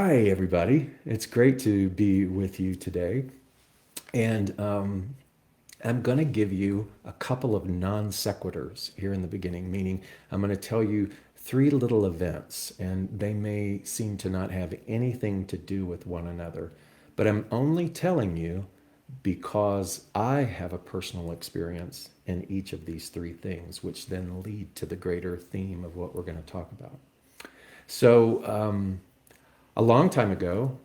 Hi, everybody. It's great to be with you today. And I'm going to give you a couple of non sequiturs here in the beginning, meaning I'm going to tell you three little events, and they may seem to not have anything to do with one another. But I'm only telling you because I have a personal experience in each of these three things, which then lead to the greater theme of what we're going to talk about. So, a long time ago,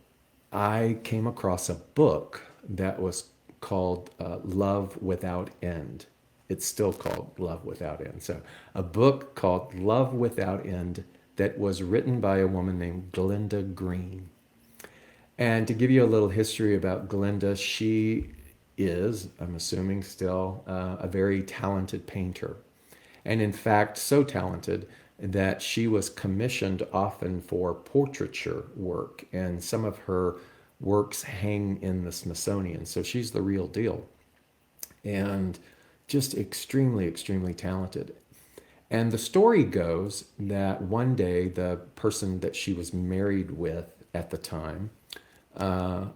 I came across a book that was called Love Without End. It's still called Love Without End. So, a book called Love Without End that was written by a woman named Glenda Green. And to give you a little history about Glenda, she is, I'm assuming still, a very talented painter. And in fact, so talented that she was commissioned often for portraiture work, and some of her works hang in the Smithsonian. So she's the real deal, and just extremely, extremely talented. And the story goes that one day, the person that she was married with at the time, uh,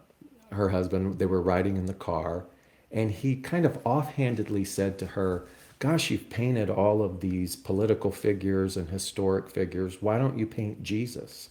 her husband, they were riding in the car, and he kind of offhandedly said to her, "Gosh, you've painted all of these political figures and historic figures. Why don't you paint Jesus?"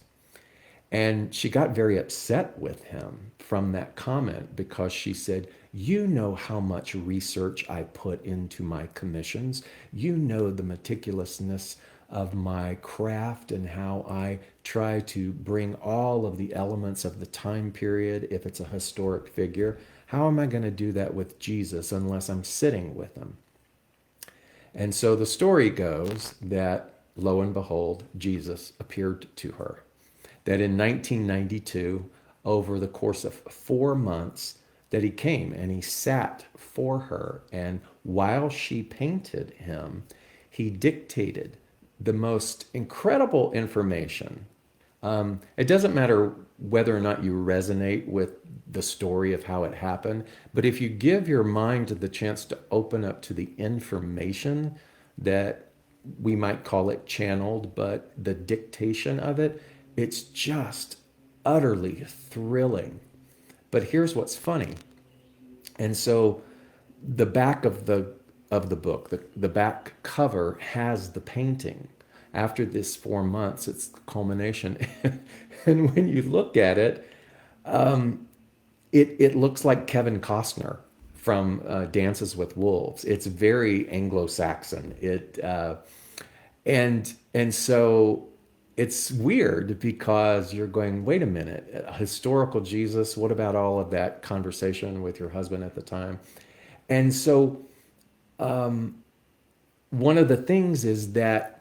And she got very upset with him from that comment because she said, "You know how much research I put into my commissions. You know the meticulousness of my craft and how I try to bring all of the elements of the time period if it's a historic figure. How am I going to do that with Jesus unless I'm sitting with him?" And so the story goes that, lo and behold, Jesus appeared to her. That in 1992, over the course of 4 months, that he came and he sat for her. And while she painted him, he dictated the most incredible information. It doesn't matter whether or not you resonate with the story of how it happened, but if you give your mind the chance to open up to the information that we might call it channeled, but the dictation of it, it's just utterly thrilling. But here's what's funny. And so the back of the book, the back cover has the painting. After this 4 months, it's the culmination. And when you look at it, it looks like Kevin Costner from Dances with Wolves. It's very Anglo-Saxon. And so it's weird because you're going, wait a minute, a historical Jesus. What about all of that conversation with your husband at the time? And so one of the things is that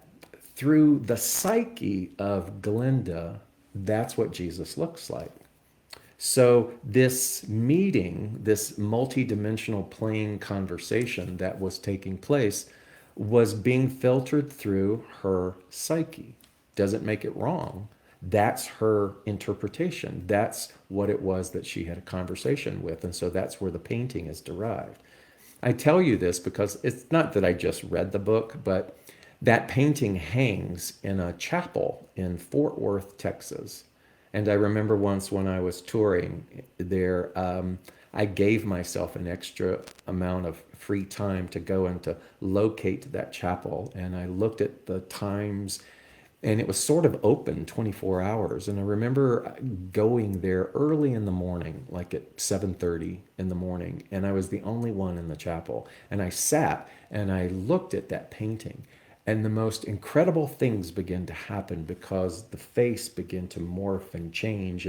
through the psyche of Glenda, that's what Jesus looks like. So this meeting, this multidimensional plane conversation that was taking place was being filtered through her psyche. Doesn't make it wrong. That's her interpretation. That's what it was that she had a conversation with. And so that's where the painting is derived. I tell you this because it's not that I just read the book, but that painting hangs in a chapel in Fort Worth, Texas. And I remember once when I was touring there, I gave myself an extra amount of free time to go and to locate that chapel. And I looked at the times, and it was sort of open 24 hours. And I remember going there early in the morning, like at 7:30 in the morning, and I was the only one in the chapel. And I sat and I looked at that painting, and the most incredible things began to happen because the face began to morph and change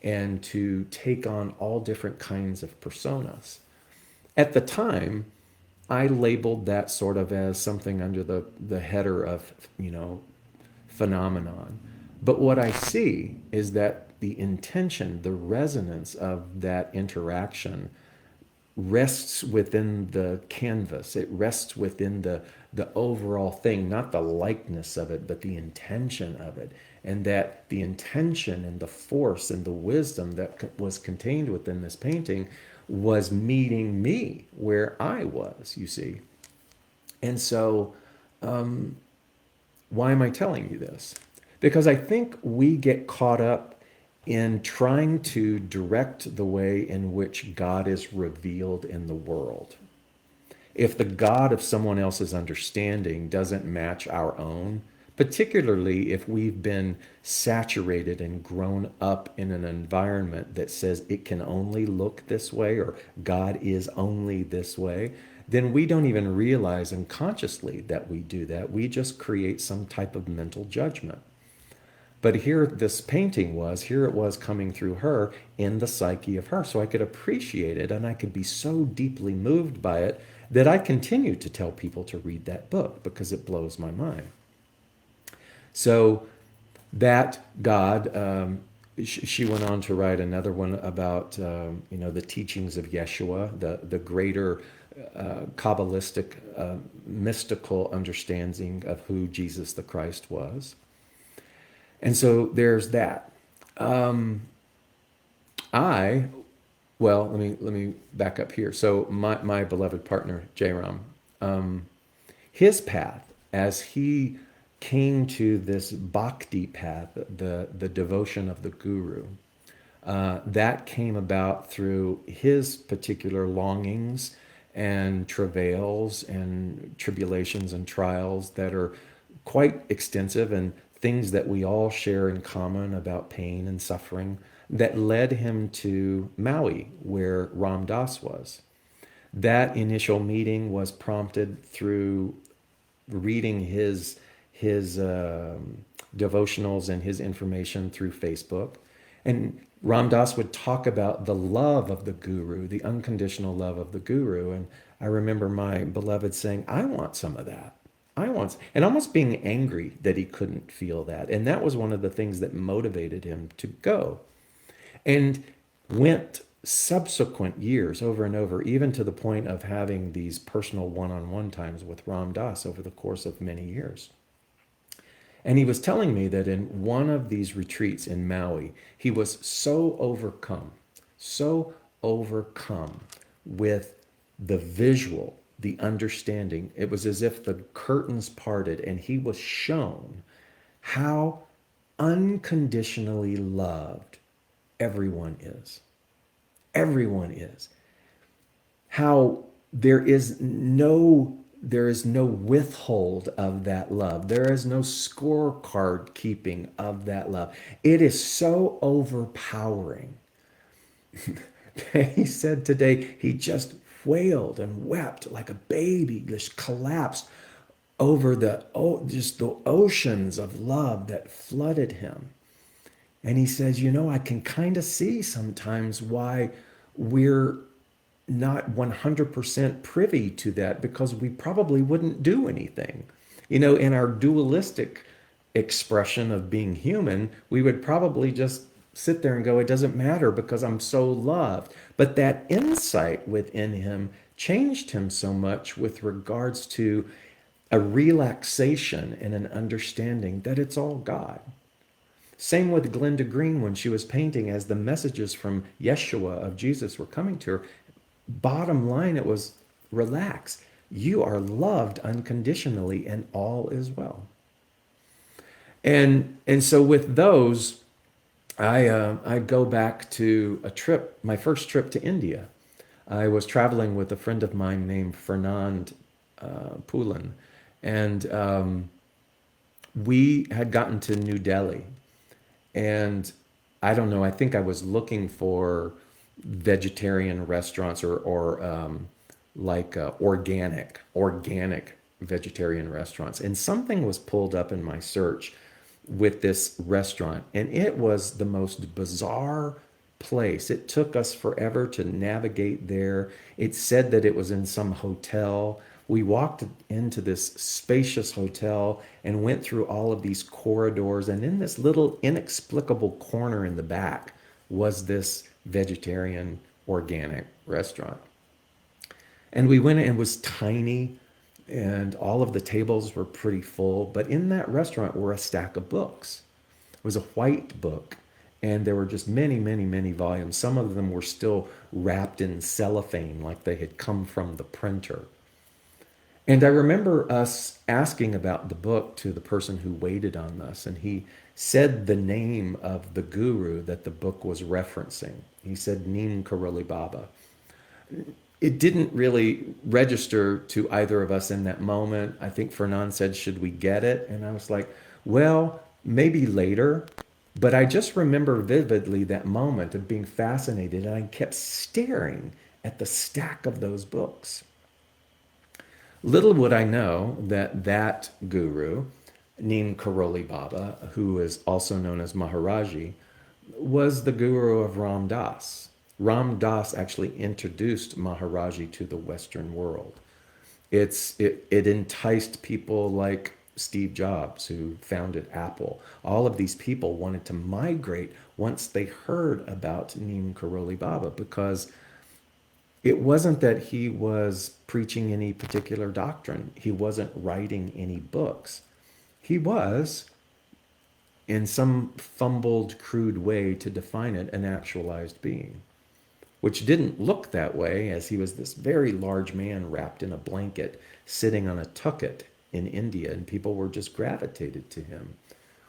and to take on all different kinds of personas. At the time, I labeled that sort of as something under the header of, phenomenon. But what I see is that the intention, the resonance of that interaction rests within the canvas. It rests within the overall thing, not the likeness of it, but the intention of it. And that the intention and the force and the wisdom that was contained within this painting was meeting me where I was, you see. And so, why am I telling you this? Because I think we get caught up in trying to direct the way in which God is revealed in the world. If the God of someone else's understanding doesn't match our own, particularly if we've been saturated and grown up in an environment that says it can only look this way or God is only this way, then we don't even realize unconsciously that we do that. We just create some type of mental judgment. But here this painting was, here it was coming through her in the psyche of her. So I could appreciate it and I could be so deeply moved by it that I continue to tell people to read that book because it blows my mind. So that God, she went on to write another one about, the teachings of Yeshua, the greater Kabbalistic, mystical understanding of who Jesus the Christ was. And so there's that. Let me back up here. So my beloved partner, Jairam, his path as he came to this bhakti path, the devotion of the guru, that came about through his particular longings and travails and tribulations and trials that are quite extensive and things that we all share in common about pain and suffering that led him to Maui, where Ram Dass was. That initial meeting was prompted through reading his devotionals and his information through Facebook. And Ram Dass would talk about the love of the guru, the unconditional love of the guru. And I remember my beloved saying, I want some of that. And almost being angry that he couldn't feel that. And that was one of the things that motivated him to go. And went subsequent years over and over, even to the point of having these personal one-on-one times with Ram Dass over the course of many years. And he was telling me that in one of these retreats in Maui, he was so overcome with the visual, the understanding. It was as if the curtains parted and he was shown how unconditionally loved everyone is. Everyone is. How there is no withhold of that love. There is no scorecard keeping of that love. It is so overpowering. He said today he just wailed and wept like a baby, just collapsed over the oceans of love that flooded him. And he says, I can kind of see sometimes why we're not 100% privy to that, because we probably wouldn't do anything. In our dualistic expression of being human, we would probably just sit there and go, it doesn't matter because I'm so loved. But that insight within him changed him so much with regards to a relaxation and an understanding that it's all God. Same with Glenda Green when she was painting, as the messages from Yeshua of Jesus were coming to her. Bottom line, it was relax. You are loved unconditionally and all is well. And so with those, I go back to a trip, my first trip to India. I was traveling with a friend of mine named Fernand Poulin, and we had gotten to New Delhi. And I don't know, I think I was looking for vegetarian restaurants or organic vegetarian restaurants. And something was pulled up in my search with this restaurant. And it was the most bizarre place. It took us forever to navigate there. It said that it was in some hotel. We walked into this spacious hotel and went through all of these corridors. And in this little inexplicable corner in the back was this vegetarian organic restaurant. And we went in, it was tiny and all of the tables were pretty full. But in that restaurant were a stack of books. It was a white book. And there were just many, many, many volumes. Some of them were still wrapped in cellophane, like they had come from the printer. And I remember us asking about the book to the person who waited on us, and he said the name of the guru that the book was referencing. He said Neem Karoli Baba. It didn't really register to either of us in that moment. I think Fernand said, should we get it? And I was like, well, maybe later. But I just remember vividly that moment of being fascinated, and I kept staring at the stack of those books. Little would I know that that guru, Neem Karoli Baba, who is also known as Maharaji, was the guru of Ram Dass. Ram Dass actually introduced Maharaji to the Western world. It enticed people like Steve Jobs, who founded Apple. All of these people wanted to migrate once they heard about Neem Karoli Baba, because it wasn't that he was preaching any particular doctrine. He wasn't writing any books. He was, in some fumbled, crude way to define it, an actualized being, which didn't look that way, as he was this very large man wrapped in a blanket sitting on a tucket in India, and people were just gravitated to him.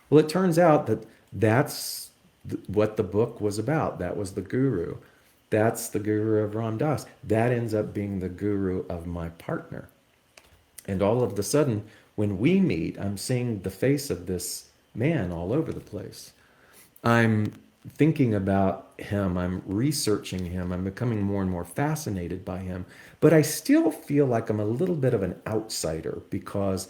Well, it turns out that that's what the book was about. That was the guru. That's the guru of Ram Dass. That ends up being the guru of my partner. And all of a sudden, when we meet, I'm seeing the face of this man all over the place. I'm thinking about him, I'm researching him, I'm becoming more and more fascinated by him, but I still feel like I'm a little bit of an outsider because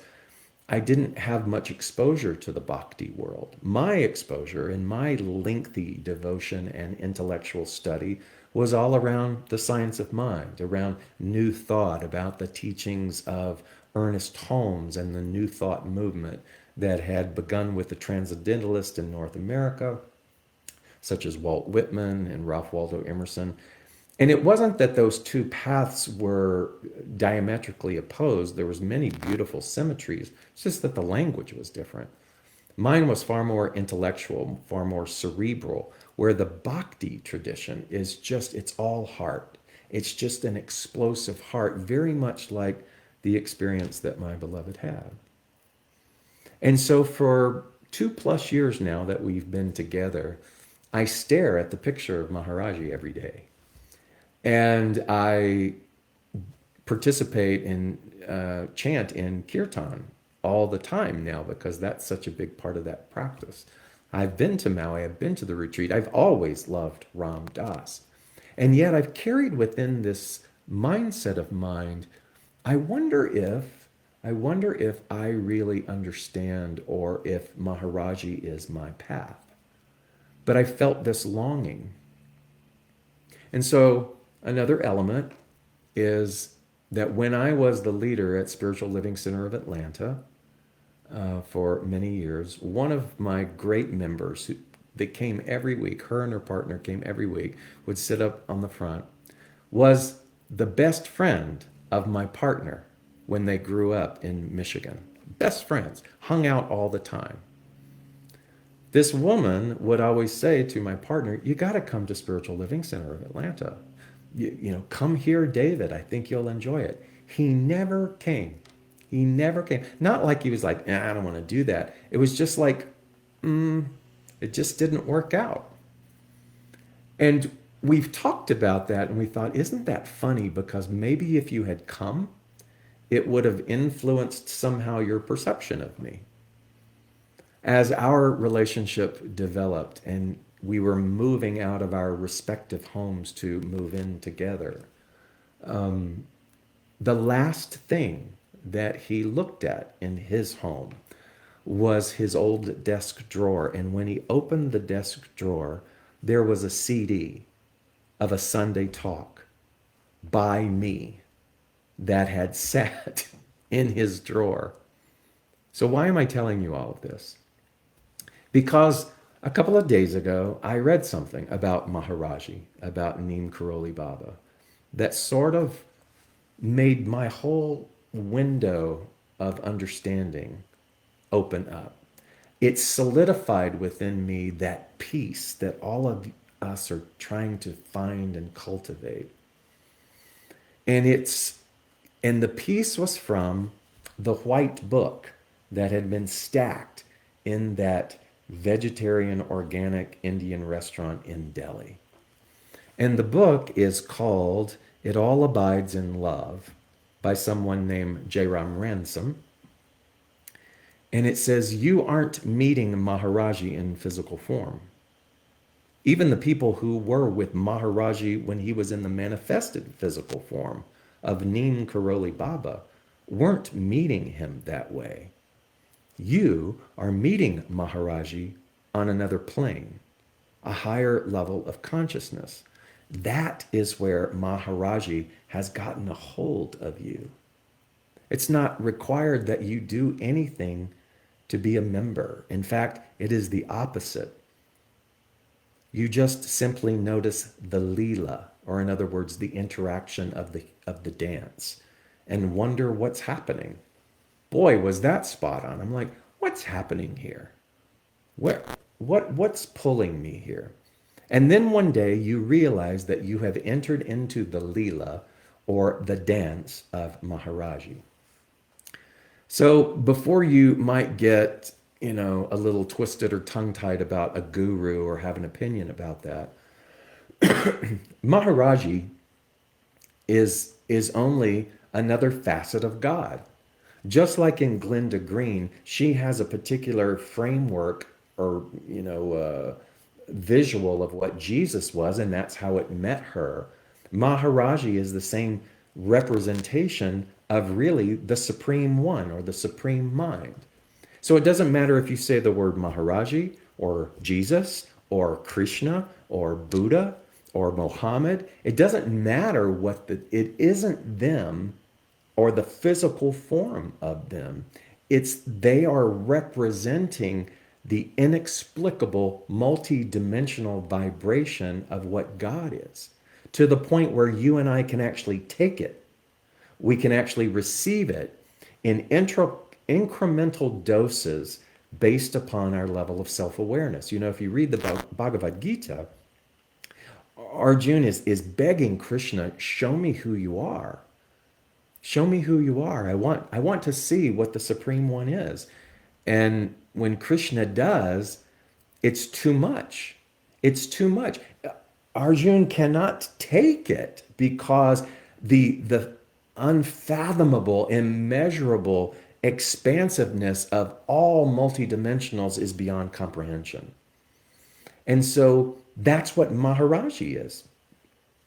I didn't have much exposure to the bhakti world. My exposure in my lengthy devotion and intellectual study was all around the science of mind, around New Thought, about the teachings of Ernest Holmes and the New Thought movement that had begun with the transcendentalists in North America, such as Walt Whitman and Ralph Waldo Emerson. And it wasn't that those two paths were diametrically opposed. There was many beautiful symmetries. It's just that the language was different. Mine was far more intellectual, far more cerebral, where the bhakti tradition is just, it's all heart. It's just an explosive heart, very much like the experience that my beloved had. And so for 2+ years now that we've been together, I stare at the picture of Maharaji every day. And I participate in, chant in kirtan all the time now, because that's such a big part of that practice. I've been to Maui, I've been to the retreat. I've always loved Ram Dass. And yet I've carried within this mindset of mind, I wonder if I really understand, or if Maharaji is my path. But I felt this longing. And so another element is that when I was the leader at Spiritual Living Center of Atlanta for many years, one of my great members that came every week, her and her partner came every week, would sit up on the front, was the best friend of my partner when they grew up in Michigan. Best friends, hung out all the time. This woman would always say to my partner, you got to come to Spiritual Living Center of Atlanta. You know, come here, David. I think you'll enjoy it. He never came. He never came. Not like he was like, I don't want to do that. It was just like, it just didn't work out. And we've talked about that, and we thought, isn't that funny? Because maybe if you had come, it would have influenced somehow your perception of me. As our relationship developed and we were moving out of our respective homes to move in together, the last thing that he looked at in his home was his old desk drawer. And when he opened the desk drawer, there was a CD of a Sunday talk by me that had sat in his drawer. So why am I telling you all of this? Because a couple of days ago, I read something about Maharaji, about Neem Karoli Baba, that sort of made my whole window of understanding open up. It solidified within me that peace that all of us are trying to find and cultivate. And the peace was from the white book that had been stacked in that vegetarian, organic Indian restaurant in Delhi. And the book is called It All Abides in Love by someone named Jairam Ransom. And it says, you aren't meeting Maharaji in physical form. Even the people who were with Maharaji when he was in the manifested physical form of Neem Karoli Baba weren't meeting him that way. You are meeting Maharaji on another plane, a higher level of consciousness. That is where Maharaji has gotten a hold of you. It's not required that you do anything to be a member. In fact, it is the opposite. You just simply notice the Leela, or in other words, the interaction of the dance, and wonder what's happening. Boy, was that spot on. I'm like, what's happening here? What's pulling me here? And then one day you realize that you have entered into the Leela, or the dance of Maharaji. So before you might get, a little twisted or tongue-tied about a guru or have an opinion about that, Maharaji is only another facet of God. Just like in Glenda Green, she has a particular framework or, visual of what Jesus was, and that's how it met her. Maharaji is the same representation of really the Supreme One or the Supreme Mind. So it doesn't matter if you say the word Maharaji or Jesus or Krishna or Buddha or Mohammed. It doesn't matter it isn't them or the physical form of them. They are representing the inexplicable multi-dimensional vibration of what God is, to the point where you and I can actually take it. We can actually receive it in incremental doses based upon our level of self-awareness. If you read the Bhagavad Gita, Arjuna is begging Krishna, show me who you are. Show me who you are. I want to see what the Supreme One is. And when Krishna does, it's too much. It's too much. Arjuna cannot take it because the unfathomable, immeasurable expansiveness of all multidimensionals is beyond comprehension. And so that's what Maharaji is.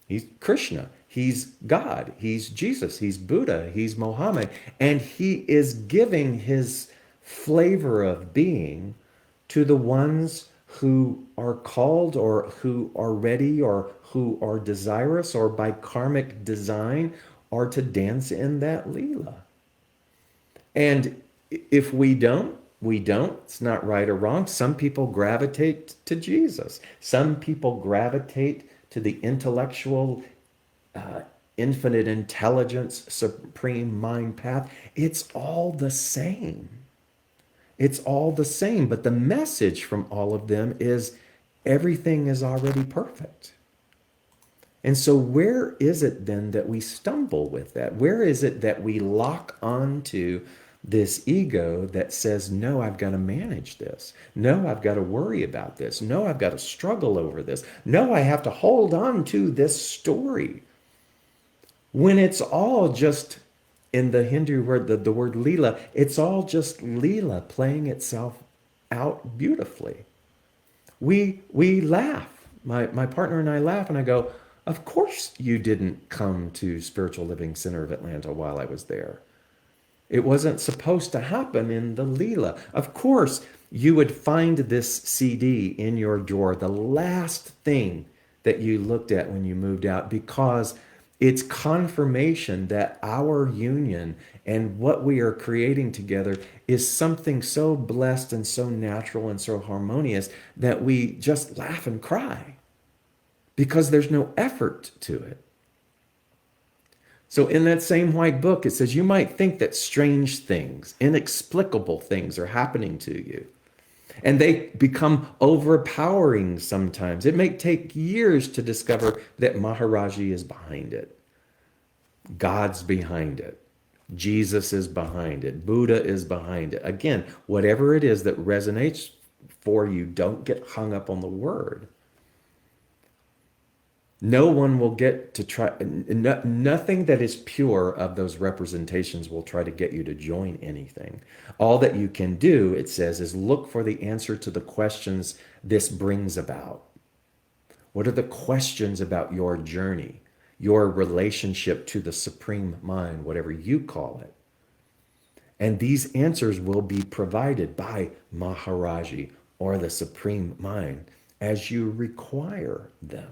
He's Krishna. He's God. He's Jesus. He's Buddha. He's Mohammed. And he is giving his flavor of being to the ones who are called or who are ready or who are desirous or by karmic design are to dance in that Leela. And if we don't, it's not right or wrong. Some people gravitate to Jesus. Some people gravitate to the intellectual, infinite intelligence, supreme mind path. It's all the same. It's all the same. But the message from all of them is everything is already perfect. And so where is it then that we stumble with that? Where is it that we lock onto this ego that says, no, I've got to manage this. No, I've got to worry about this. No, I've got to struggle over this. No, I have to hold on to this story. When it's all just, in the Hindu word, the word Leela, it's all just Leela playing itself out beautifully. We laugh. My partner and I laugh and I go, of course you didn't come to Spiritual Living Center of Atlanta while I was there. It wasn't supposed to happen in the Leela. Of course, you would find this CD in your drawer, the last thing that you looked at when you moved out, because it's confirmation that our union and what we are creating together is something so blessed and so natural and so harmonious that we just laugh and cry because there's no effort to it. So in that same white book, it says you might think that strange things, inexplicable things are happening to you. And they become overpowering sometimes. It may take years to discover that Maharaji is behind it. God's behind it. Jesus is behind it. Buddha is behind it. Again, whatever it is that resonates for you. Don't get hung up on the word. No one will get to try, nothing that is pure of those representations will try to get you to join anything. All that you can do, it says, is look for the answer to the questions this brings about. What are the questions about your journey, your relationship to the Supreme Mind, whatever you call it? And these answers will be provided by Maharaji or the Supreme Mind as you require them.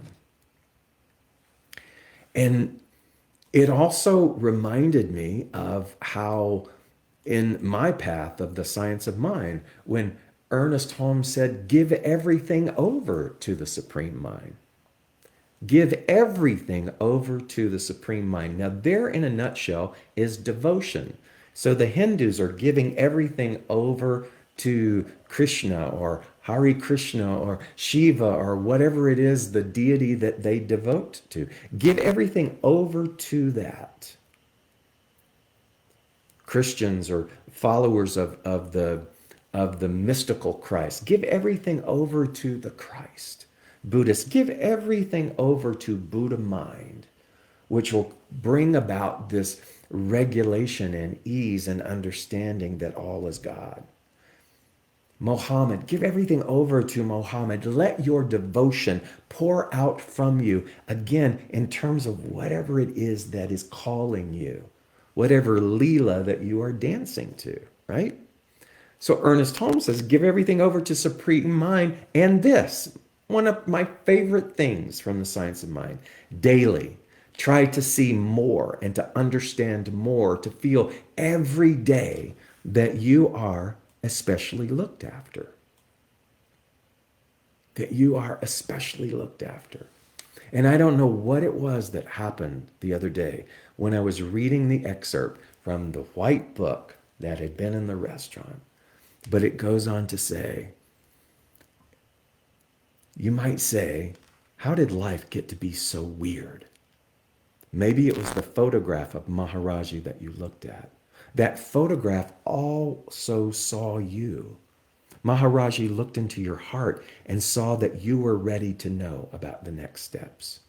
And it also reminded me of how in my path of the science of mind, when Ernest Holmes said, give everything over to the Supreme Mind. Give everything over to the Supreme Mind. Now, there in a nutshell is devotion. So the Hindus are giving everything over to Krishna or Hare Krishna or Shiva or whatever it is, the deity that they devote to. Give everything over to that. Christians or followers of the mystical Christ, give everything over to the Christ. Buddhists, give everything over to Buddha mind, which will bring about this regulation and ease and understanding that all is God. Mohammed, give everything over to Mohammed. Let your devotion pour out from you, again, in terms of whatever it is that is calling you, whatever Leela that you are dancing to, right? So Ernest Holmes says, give everything over to Supreme Mind. And this, one of my favorite things from the science of mind, daily, try to see more and to understand more, to feel every day that you are especially looked after. That you are especially looked after. And I don't know what it was that happened the other day when I was reading the excerpt from the white book that had been in the restaurant. But it goes on to say, you might say, how did life get to be so weird? Maybe it was the photograph of Maharaji that you looked at. That photograph also saw you. Maharaji looked into your heart and saw that you were ready to know about the next steps.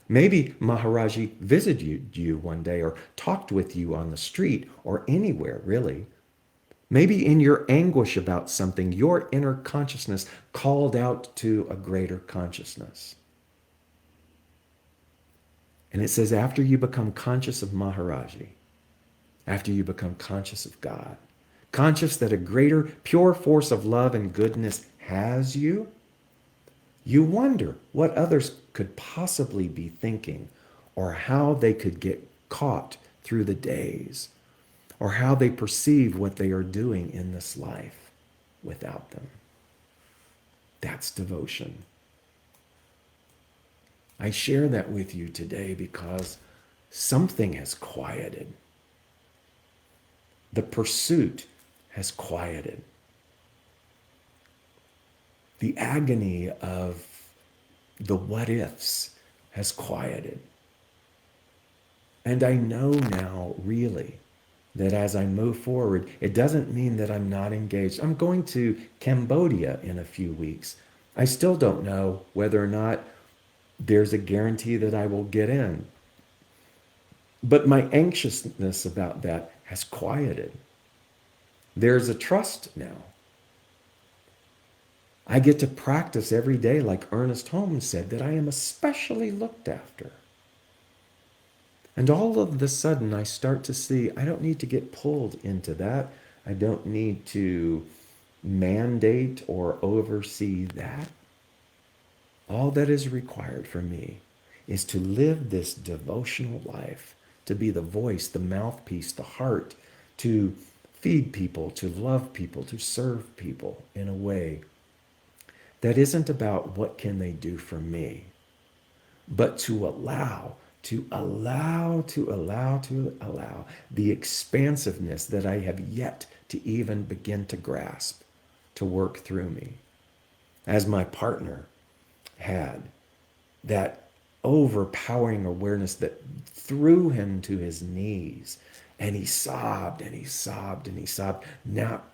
Maybe Maharaji visited you one day or talked with you on the street or anywhere, really. Maybe in your anguish about something, your inner consciousness called out to a greater consciousness. And it says, after you become conscious of Maharaji, after you become conscious of God, conscious that a greater pure force of love and goodness has you, you wonder what others could possibly be thinking or how they could get caught through the days or how they perceive what they are doing in this life without them. That's devotion. I share that with you today because something has quieted. The pursuit has quieted. The agony of the what ifs has quieted. And I know now, really, that as I move forward, it doesn't mean that I'm not engaged. I'm going to Cambodia in a few weeks. I still don't know whether or not there's a guarantee that I will get in. But my anxiousness about that has quieted. There's a trust now. I get to practice every day, like Ernest Holmes said, that I am especially looked after. And all of a sudden, I start to see I don't need to get pulled into that. I don't need to mandate or oversee that. All that is required for me is to live this devotional life, to be the voice, the mouthpiece, the heart, to feed people, to love people, to serve people in a way that isn't about what can they do for me, but to allow the expansiveness that I have yet to even begin to grasp to work through me. As my partner had that overpowering awareness that threw him to his knees, and he sobbed and he sobbed and he sobbed, not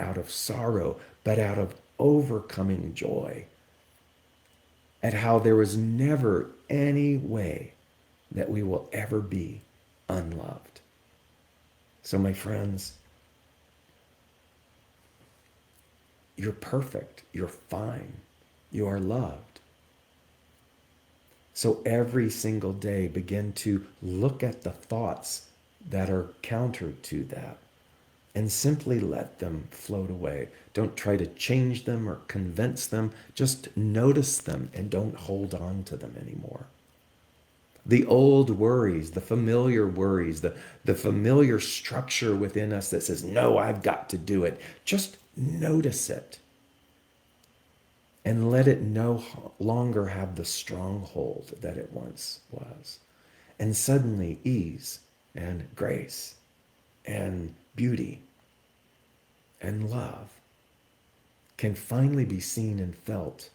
out of sorrow, but out of overcoming joy at how there was never any way that we will ever be unloved. So, my friends, you're perfect. You're fine. You are loved. So every single day, begin to look at the thoughts that are counter to that and simply let them float away. Don't try to change them or convince them. Just notice them and don't hold on to them anymore. The old worries, the familiar worries, the familiar structure within us that says, no, I've got to do it. Just notice it and let it no longer have the stronghold that it once was. And suddenly ease and grace and beauty and love can finally be seen and felt,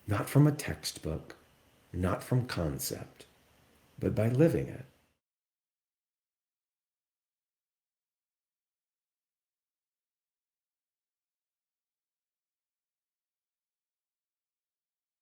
not from a textbook, not from concept, but by living it.